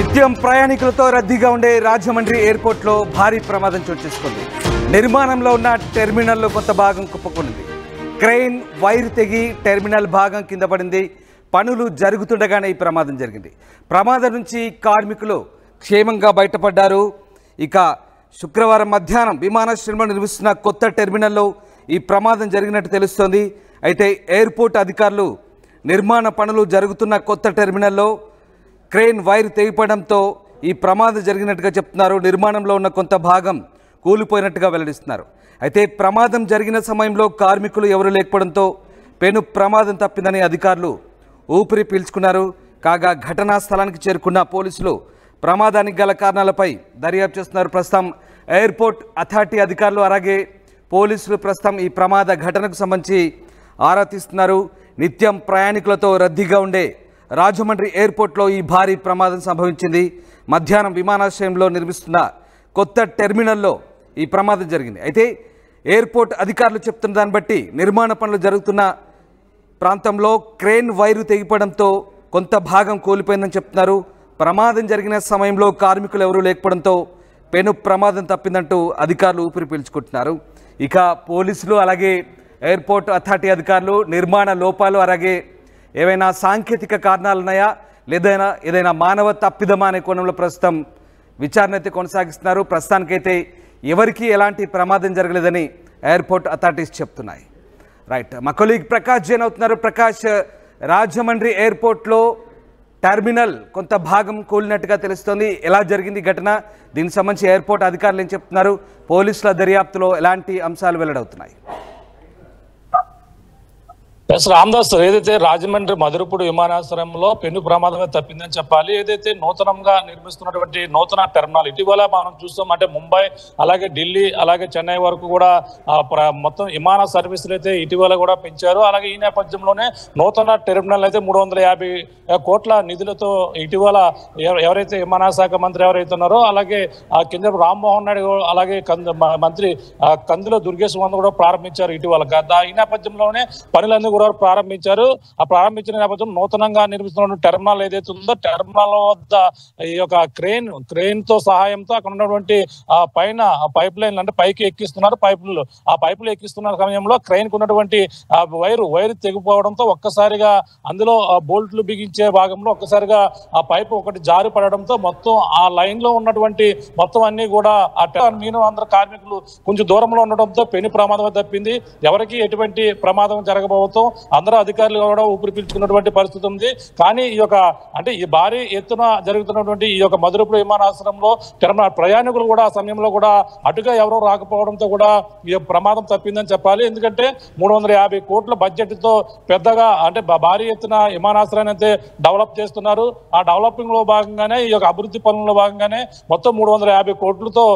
నిత్యం ప్రయాణికులతో రద్దీగా ఉండే రాజమండ్రి ఎయిర్పోర్ట్లో భారీ ప్రమాదం చోటు చేసుకుంది. నిర్మాణంలో ఉన్న టెర్మినల్లో కొంత భాగం కుప్పకూలింది. క్రెయిన్ వైర్ తెగి టెర్మినల్ భాగం కింద పడింది. పనులు జరుగుతుండగానే ఈ ప్రమాదం జరిగింది. ప్రమాదం నుంచి కార్మికులు క్షేమంగా బయటపడ్డారు. ఇక శుక్రవారం మధ్యాహ్నం విమానాశ్రయంలో నిర్మిస్తున్న కొత్త టెర్మినల్లో ఈ ప్రమాదం జరిగినట్టు తెలుస్తోంది. అయితే ఎయిర్పోర్ట్ అధికారులు నిర్మాణ పనులు జరుగుతున్న కొత్త టెర్మినల్లో క్రెయిన్ వైర్ తెగిపడంతో ఈ ప్రమాదం జరిగినట్టుగా చెప్తున్నారు. నిర్మాణంలో ఉన్న కొంత భాగం కూలిపోయినట్టుగా వెల్లడిస్తున్నారు. అయితే ప్రమాదం జరిగిన సమయంలో కార్మికులు ఎవరు లేకపోవడంతో పెను ప్రమాదం తప్పిందని అధికారులు ఊపిరి పీల్చుకున్నారు. కాగా ఘటనా స్థలానికి చేరుకున్న పోలీసులు ప్రమాదానికి గల కారణాలపై దర్యాప్తు చేస్తున్నారు. ప్రస్తుతం ఎయిర్పోర్ట్ అథారిటీ అధికారులు అలాగే పోలీసులు ప్రస్తుతం ఈ ప్రమాద ఘటనకు సంబంధించి ఆరా తీస్తున్నారు. నిత్యం ప్రయాణికులతో రద్దీగా ఉండే రాజమండ్రి ఎయిర్పోర్ట్లో ఈ భారీ ప్రమాదం సంభవించింది. మధ్యాహ్నం విమానాశ్రయంలో నిర్మిస్తున్న కొత్త టెర్మినల్లో ఈ ప్రమాదం జరిగింది. అయితే ఎయిర్పోర్ట్ అధికారులు చెప్తున్న దాన్ని బట్టి నిర్మాణ పనులు జరుగుతున్న ప్రాంతంలో క్రేన్ వైరు తెగిపడంతో కొంత భాగం కూలిపోయిందని చెప్తున్నారు. ప్రమాదం జరిగిన సమయంలో కార్మికులు ఎవరూ లేకపోవడంతో పెను ప్రమాదం తప్పిందంటూ అధికారులు ఊపిరి పీల్చుకుంటున్నారు. ఇక పోలీసులు అలాగే ఎయిర్పోర్ట్ అథారిటీ అధికారులు నిర్మాణ లోపాలు అలాగే ఏవైనా సాంకేతిక కారణాలు ఉన్నాయా లేదా ఏదైనా మానవ తప్పిదమా అనే కోణంలో ప్రస్తుతం విచారణ అయితే కొనసాగిస్తున్నారు. ప్రస్తుతానికైతే ఎవరికి ఎలాంటి ప్రమాదం జరగలేదని ఎయిర్పోర్ట్ అథారిటీస్ చెప్తున్నాయి. రైట్, మా కొలీగ్ ప్రకాష్ జైన్ అవుతున్నారు. ప్రకాష్, రాజమండ్రి ఎయిర్పోర్ట్లో టెర్మినల్ కొంత భాగం కూలినట్టుగా తెలుస్తోంది. ఎలా జరిగింది ఘటన? దీనికి సంబంధించి ఎయిర్పోర్ట్ అధికారులు ఏం చెప్తున్నారు? పోలీసుల దర్యాప్తులో ఎలాంటి అంశాలు వెల్లడవుతున్నాయి? రామదాస్, ఏదైతే రాజమండ్రి మధురపూడి విమానాశ్రయంలో పెను ప్రమాదమే తప్పిందని చెప్పాలి. ఏదైతే నూతనంగా నిర్మిస్తున్నటువంటి నూతన టెర్మినల్ ఇటీవల మనం చూస్తాం, అంటే ముంబై అలాగే ఢిల్లీ అలాగే చెన్నై వరకు కూడా మొత్తం విమాన సర్వీసులు అయితే ఇటీవల కూడా పెంచారు. అలాగే ఈ నేపథ్యంలోనే నూతన టెర్మినల్ అయితే 350 కోట్ల నిధులతో ఇటీవల ఎవరైతే విమానశాఖ మంత్రి ఎవరైతే ఉన్నారో అలాగే కింద రామ్మోహన్ నాయుడు అలాగే మంత్రి కందుల దుర్గేష్ కూడా ప్రారంభించారు ఇటీవల. ఈ నేపథ్యంలోనే పనులన్నీ ప్రారంభించారు. ఆ ప్రారంభించిన నేపథ్యం నూతనంగా నిర్మిస్తున్న టెర్మినల్ ఏదైతే ఉందో టెర్మినల్ వద్ద ఈ యొక్క క్రెయిన్ తో సహాయంతో అక్కడ ఉన్నటువంటి పైన పైప్ లైన్ అంటే పైకి ఎక్కిస్తున్నారు పైపులు. ఆ పైపులు ఎక్కిస్తున్న సమయంలో క్రెయిన్ కు ఉన్నటువంటి వైర్ తెగిపోవడంతో ఒక్కసారిగా అందులో బోల్ట్లు బిగించే భాగంలో ఒక్కసారిగా ఆ పైపు ఒకటి జారి పడడంతో మొత్తం ఆ లైన్ లో ఉన్నటువంటి మొత్తం అన్ని కూడా అందరు కార్మికులు కొంచెం దూరంలో ఉండడంతో పెను ప్రమాదం తప్పింది. ఎవరికి ఎటువంటి ప్రమాదం జరగబోతో అందరూ అధికారులు కూడా ఊపిరి పీల్చుకున్నటువంటి పరిస్థితి ఉంది. కానీ ఈ భారీ ఎత్తున జరుగుతున్నటువంటి ఈ యొక్క మధురపూడి విమానాశ్రయంలో ప్రయాణికులు కూడా ఆ సమయంలో కూడా అటుగా ఎవరో రాకపోవడంతో కూడా ఈ ప్రమాదం తప్పిందని చెప్పాలి. ఎందుకంటే 350 కోట్ల బడ్జెట్ తో పెద్దగా అంటే భారీ ఎత్తున విమానాశ్రయాన్ని అయితే డెవలప్ చేస్తున్నారు. ఆ డెవలపింగ్ లో భాగంగానే ఈ యొక్క అభివృద్ధి పనుల్లో భాగంగానే మొత్తం 350 కోట్లతో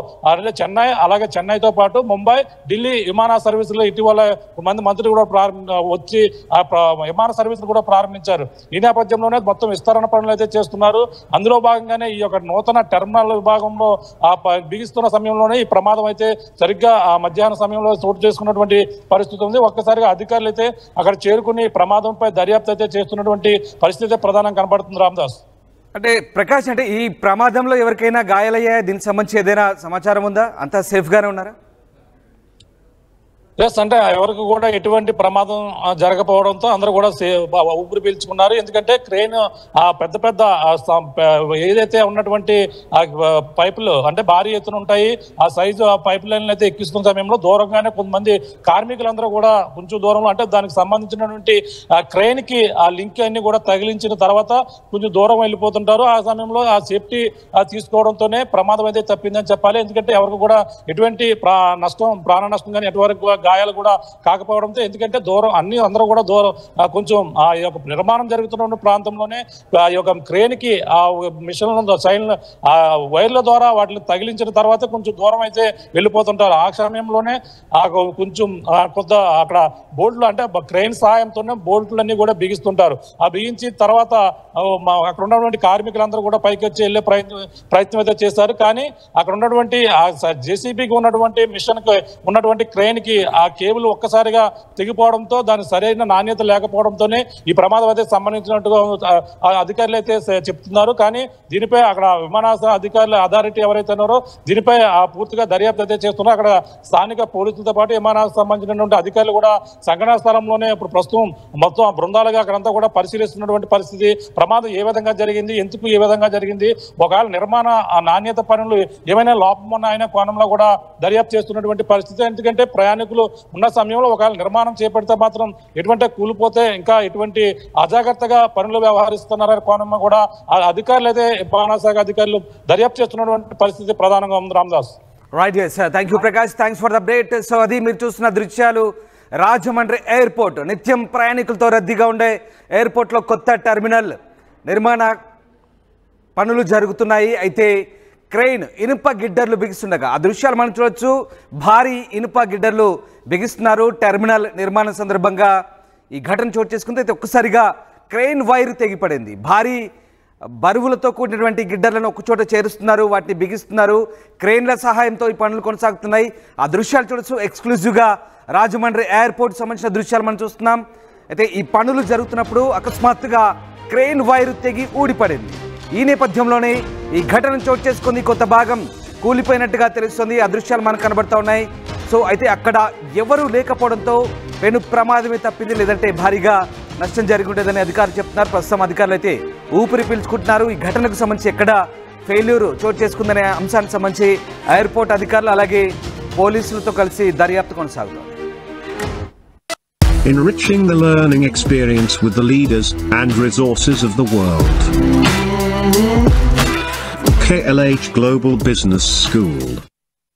చెన్నై అలాగే చెన్నైతో పాటు ముంబై ఢిల్లీ విమాన సర్వీసులు ఇటీవల మంత్రి కూడా వచ్చి ఆ విమాన సర్వీసులు కూడా ప్రారంభించారు. ఈ నేపథ్యంలోనే మొత్తం విస్తరణ పనులు అయితే చేస్తున్నారు. అందులో భాగంగానే ఈ యొక్క నూతన టెర్మినల్ విభాగంలో బిగిస్తున్న సమయంలోనే ఈ ప్రమాదం అయితే సరిగ్గా ఆ మధ్యాహ్న సమయంలో చోటు చేసుకున్నటువంటి పరిస్థితి ఉంది. ఒక్కసారిగా అధికారులు అయితే అక్కడ చేరుకుని ప్రమాదంపై దర్యాప్తు అయితే చేస్తున్నటువంటి పరిస్థితి ప్రధానంగా కనబడుతుంది. రామదాస్, అంటే ప్రకాష్, అంటే ఈ ప్రమాదంలో ఎవరికైనా గాయాలయ్యాయా? దీనికి సంబంధించి ఏదైనా సమాచారం ఉందా? అంతా సేఫ్గానే ఉన్నారా? అంటే ఎవరికి కూడా ఎటువంటి ప్రమాదం జరగకపోవడంతో అందరూ కూడా ఊపిరి పీల్చుకున్నారు. ఎందుకంటే క్రేన్ పెద్ద పెద్ద ఏదైతే ఉన్నటువంటి పైపులు అంటే భారీ ఎత్తున ఉంటాయి ఆ సైజు పైప్ లైన్లు అయితే ఎక్కిస్తున్న సమయంలో దూరంగానే కొంతమంది కార్మికులందరూ కూడా కొంచెం దూరంలో అంటే దానికి సంబంధించినటువంటి క్రేన్ కి ఆ లింక్ అన్ని కూడా తగిలించిన తర్వాత కొంచెం దూరం వెళ్ళిపోతుంటారు. ఆ సమయంలో ఆ సేఫ్టీ తీసుకోవడంతోనే ప్రమాదం అయితే తప్పిందని చెప్పాలి. ఎందుకంటే ఎవరికి కూడా ఎటువంటి ప్రాణ నష్టం కానీ ఎటువంటి గాయాలు కూడా కాకపోవడంతో, ఎందుకంటే అందరూ కూడా కొంచెం ఆ యొక్క నిర్మాణం జరుగుతున్న ప్రాంతంలోనే ఈ యొక్క క్రేన్ కి ఆ మిషన్ సైన్ వైర్ల ద్వారా వాటిని తగిలించిన తర్వాత కొంచెం దూరం అయితే వెళ్ళిపోతుంటారు. ఆ సమయంలోనే కొంచెం కొంత అక్కడ బోల్ట్లు అంటే క్రేన్ సహాయంతోనే బోల్ట్లన్నీ కూడా బిగిస్తుంటారు. ఆ బిగించిన తర్వాత అక్కడ ఉన్నటువంటి కార్మికులందరూ కూడా పైకి వచ్చి వెళ్ళే ప్రయత్నం అయితే చేశారు. కానీ అక్కడ ఉన్నటువంటి జేసీబీకి ఉన్నటువంటి మిషన్ కి ఉన్నటువంటి క్రేన్ కి ఆ కేబుల్ ఒక్కసారిగా తెగిపోవడంతో దాని సరైన నాణ్యత లేకపోవడంతోనే ఈ ప్రమాదం అయితే సంబంధించినట్టుగా అధికారులు అయితే చెప్తున్నారు. కానీ దీనిపై అక్కడ విమానాశ్రయ అధికారుల అథారిటీ ఎవరైతే ఉన్నారో దీనిపై పూర్తిగా దర్యాప్తు అయితే చేస్తున్నారు. అక్కడ స్థానిక పోలీసులతో పాటు విమానాశ్రయం సంబంధించినటువంటి అధికారులు కూడా సంఘటనా స్థలంలోనే ఇప్పుడు ప్రస్తుతం మొత్తం బృందాలుగా అక్కడంతా కూడా పరిశీలిస్తున్నటువంటి పరిస్థితి. ప్రమాదం ఏ విధంగా జరిగింది, ఎందుకు ఏ విధంగా జరిగింది, ఒకవేళ నిర్మాణ నాణ్యత పనులు ఏమైనా లోపం ఉన్న ఆయన కోణంలో కూడా దర్యాప్తు చేస్తున్నటువంటి పరిస్థితి. ఎందుకంటే ప్రయాణికులు ఉన్న సమయంలో ఒకవేళ నిర్మాణం చేపడితే మాత్రం ఎటువంటి కూలిపోతే ఇంకా ఎటువంటి అజాగ్రత్తగా పనులు వ్యవహరిస్తున్నారనే కోణంలో కూడా అధికారులు అయితే విమానశాఖ అధికారులు దర్యాప్తు చేస్తున్నటువంటి పరిస్థితి ప్రధానంగా ఉంది. Ramdas. Right, thank you Prakash, thanks for the update. So అది మీరు చూస్తున్న దృశ్యాలు రాజమండ్రి ఎయిర్పోర్ట్. నిత్యం ప్రయాణికులతో రద్దీగా ఉండే ఎయిర్పోర్ట్లో కొత్త టెర్మినల్ నిర్మాణ పనులు జరుగుతున్నాయి. అయితే క్రెయిన్ ఇనుప గిడ్డర్లు బిగిస్తుండగా ఆ దృశ్యాలు మనం చూడొచ్చు. భారీ ఇనుప గిడ్డర్లు బిగిస్తున్నారు టెర్మినల్ నిర్మాణం సందర్భంగా ఈ ఘటన చోటు చేసుకుంటే అయితే ఒక్కసారిగా క్రెయిన్ వైర్ తెగిపడింది. భారీ బరువులతో కూడినటువంటి గిడ్డర్లను ఒకచోట చేరుస్తున్నారు, వాటిని బిగిస్తున్నారు. క్రెయిన్ల సహాయంతో ఈ పనులు కొనసాగుతున్నాయి. ఆ దృశ్యాలు చూడొచ్చు. ఎక్స్క్లూజివ్గా రాజమండ్రి ఎయిర్పోర్ట్ సంబంధించిన దృశ్యాలు మనం చూస్తున్నాం. అయితే ఈ పనులు జరుగుతున్నప్పుడు అకస్మాత్తుగా క్రెయిన్ వైర్ తెగి ఊడిపడింది. ఈ నేపథ్యంలోనే ఈ ఘటన చోటు చేసుకుంది. కొంత భాగం కూలిపోయినట్టుగా తెలుస్తుంది. ఆ దృశ్యాలు మనకు కనబడతా ఉన్నాయి. సో అయితే అక్కడ ఎవరూ లేకపోవడంతో పెను ప్రమాదమే తప్పింది, లేదంటే భారీగా నష్టం జరిగి ఉండేదని అధికారులు చెప్తున్నారు. ప్రస్తుతం అధికారులు అయితే ఊపిరి పీల్చుకుంటున్నారు. ఈ ఘటనకు సంబంధించి ఎక్కడ ఫెయిల్యూర్ చోటు చేసుకుందనే అంశానికి సంబంధించి ఎయిర్పోర్ట్ అధికారులు అలాగే పోలీసులతో కలిసి దర్యాప్తు కొనసాగుతారు. Enriching the learning experience with the leaders and resources of the world. KLH Global Business School.